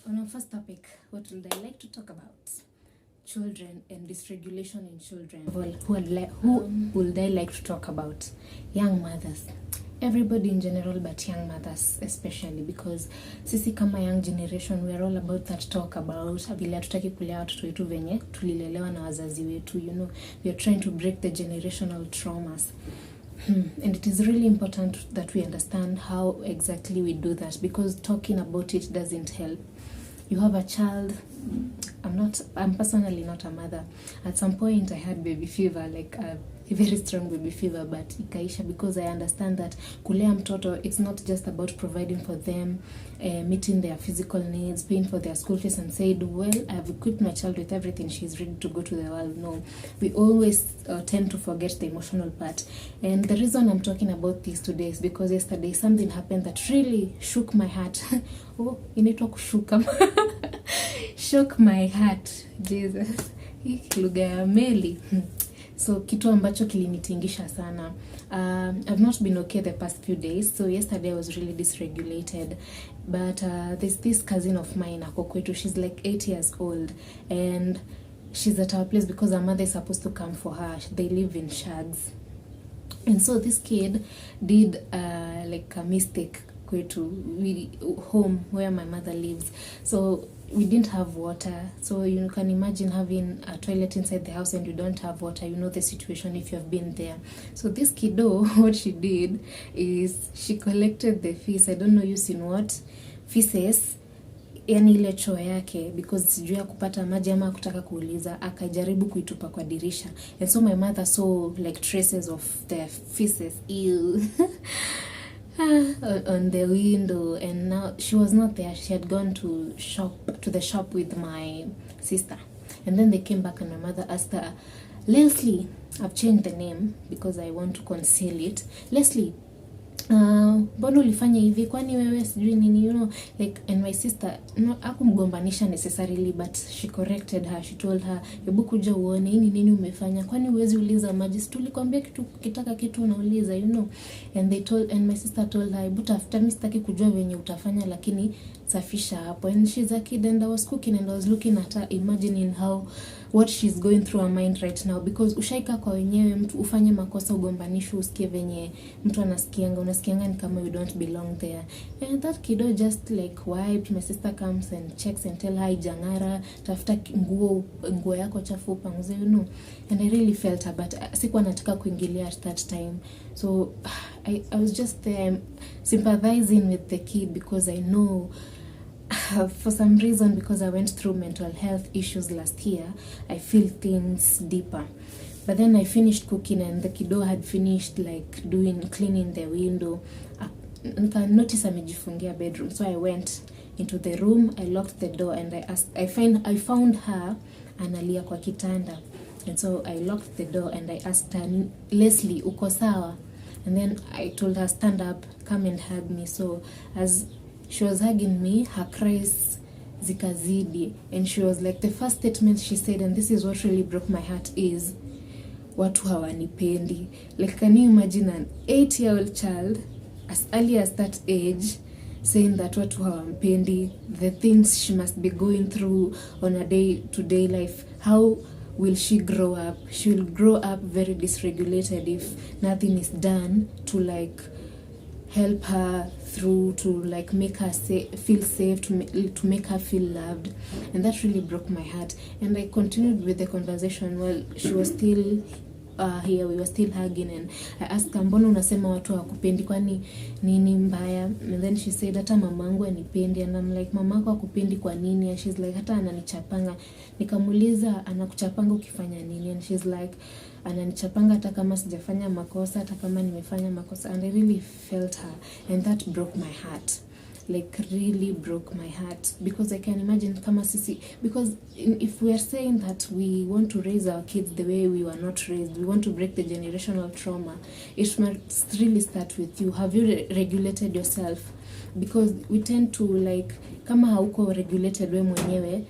On our first topic, what would I like to talk about? Children and dysregulation in children. Well, who would I like to talk about? Young mothers. Everybody in general, but young mothers especially, because sisi kama young generation, we are all about that talk about vile hatutaki kulea watoto wetu venye tulilelewa na wazazi wetu. We are trying to break the generational traumas. And it is really important that we understand how exactly we do that, because talking about it doesn't help. You have a child. I'm personally not a mother. At some point I had baby fever, like a very strong baby fever, but ikaisha, because I understand that kulea mtoto, it's not just about providing for them, meeting their physical needs, paying for their school fees, and said, well, I've equipped my child with everything, she's ready to go to the world. No, we always tend to forget the emotional part. And the reason I'm talking about this today is because yesterday something happened that really shook my heart. Oh, inaitwa kushuka. Shook my heart. Jesus, hii lugha ya meli. So kitu ambacho kilinitingisha sana. I've not been okay the past few days. So yesterday I was really dysregulated. But there's this cousin of mine, ako kwetu. She's like 8 years old. And she's at our place because her mother is supposed to come for her. They live in Shags. And so this kid did like a mistake kwetu, home where my mother lives. So we didn't have water. So you can imagine having a toilet inside the house and you don't have water. You know the situation if you've been there. So this kiddo, what she did is she collected the feces. I don't know using what feces, yani ile choo yake, because sijui ya kupata maji ama kutaka kuuliza, akajaribu kuitupa kwa dirisha. And so my mother saw like traces of the feces on the window, and now she was not there. She had gone to the shop with my sister, and then they came back and my mother asked her, Leslie, I've changed the name because I want to conceal it. Leslie, mbona ulifanya hivi, kwani wewe sijui nini, like. And my sister, hakumgombanisha necessarily, but she corrected her. She told her, hebu kuja uone nini umefanya, kwani huwezi uliza maji, tulikwambia kitu kitaka kitu unauliza, and my sister told her, hebu tafuta, mimi sitaki kujua venye utafanya, lakini safisha hapo. And she's a kid, and I was cooking and I was looking at her, imagining what she's going through her mind right now, because ushaika kwa wenyewe, mtu ufanye makosa, ugombanisho, usikie venye mtu unasikianga ni kama you don't belong there. And that kiddo just like wiped. My sister comes and checks and tell her, jangara, tafuta nguo yako chafu panguze, and I really felt her, but sikuwa nataka kuingilia at that time. So I was just there sympathizing with the kid, because I know for some reason, because I went through mental health issues last year, I feel things deeper. But then I finished cooking and the kiddo had finished like cleaning the window. Nika notice amejifungia bedroom. So I went into the room, I locked the door, and I found her analia kwa kitanda. And so I locked the door and I asked her, Leslie, uko sawa? And then I told her, stand up, come and hug me. So as she was hugging me, her cries zikazidi, and she was like, the first statement she said, and this is what really broke my heart, is, watu hawanipendi. Like, can you imagine an 8-year-old child as early as that age saying that watu hawampendi, the things she must be going through on a day-to-day life? How will she grow up? She will grow up very dysregulated if nothing is done to like help her through, to like make her feel safe, to make her feel loved. And that really broke my heart. And I continued with the conversation while she was still here. We were still hugging, and I asked her, mbona unasema watu hawakupendi, kwani nini mbaya? And then she said, hata mamangu anipendi. And I'm like, mamako hakupendi kwa nini? And she's like, hata ananichapanga. Nikamuuliza, anakuchapanga ukifanya nini? And she's like, ananichapanga hata kama sijafanya makosa, hata kama nimefanya makosa. And I really felt her, and that broke my heart. Like, really broke my heart, because I can imagine kama sisi, because if we are saying that we want to raise our kids the way we were not raised, we want to break the generational trauma, it must really start with you. Have you regulated yourself? Because we tend to like, kama hauko regulated we mwenyewe,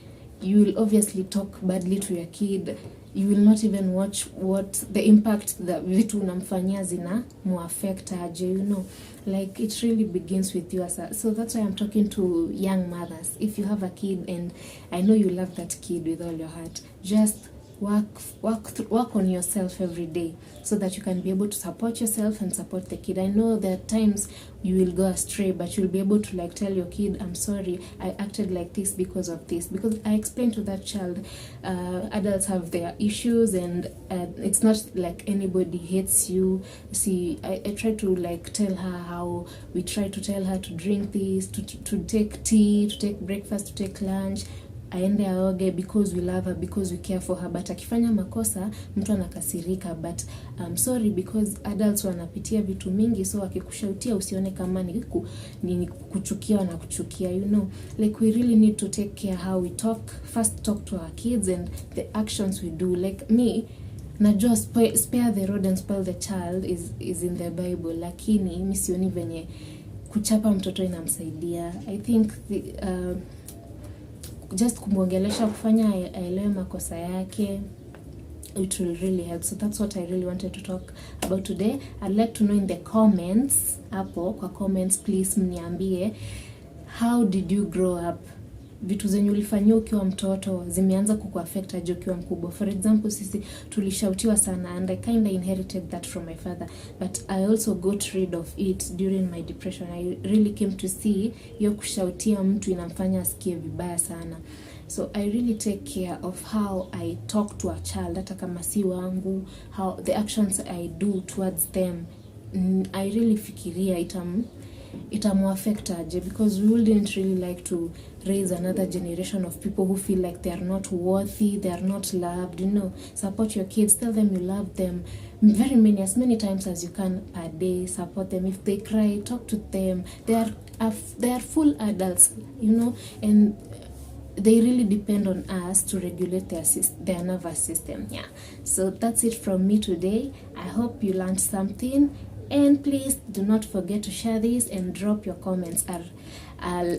you will obviously talk badly to your kid. You will not even watch what the impact that vitu unamfanyia zina muaffect aje, you know. Like it really begins with you. So that's why I'm talking to young mothers. If you have a kid, and I know you love that kid with all your heart, just work on yourself every day so that you can be able to support yourself and support the kid. I know there are times you will go astray, but you'll be able to like tell your kid, I'm sorry, I acted like this because of this, because I explained to that child, adults have their issues, and it's not like anybody hates you. See, I try to like tell her how we try to tell her to drink this, to take tea, to take breakfast, to take lunch, aende aoge, because we love her, because we care for her. But akifanya makosa mtu anakasirika, but I'm sorry, because adults wanapitia vitu mingi, so akikushautia usione kama ni kuchukia na kuchukia, you know. Like we really need to take care how we first talk to our kids and the actions we do. Like me, najua spare the rod and spoil the child is in the Bible, lakini mimi sioni venye kuchapa mtoto inamsaidia. I think just kumwongelesha, kufanya aelewe makosa yake, it will really help. So that's what I really wanted to talk about today. I'd like to know in the comments, hapo kwa comments please mniambie, how did you grow up? Vitu zenye ulifanyia ukiwa mtoto zimeanza kukuaffect aje ukiwa mkubwa? For example, sisi tulishautiwa sana, and I kind of inherited that from my father, but I also got rid of it during my depression. I really came to see hiyo kushautia mtu inamfanya asikie vibaya sana. So I really take care of how I talk to a child, hata kama si wangu, how the actions I do towards them. I really fikiria itamuaffect aje, because we wouldn't really like to raise another generation of people who feel like they are not worthy, they are not loved, you know. Support your kids, tell them you love them as many times as you can per day. Support them. If they cry, talk to them. They are full adults, you know, and they really depend on us to regulate their nervous system. Yeah, so that's it from me today. I hope you learned something. And please do not forget to share this and drop your comments. I'll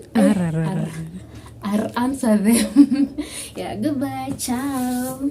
answer them. Yeah, goodbye, ciao.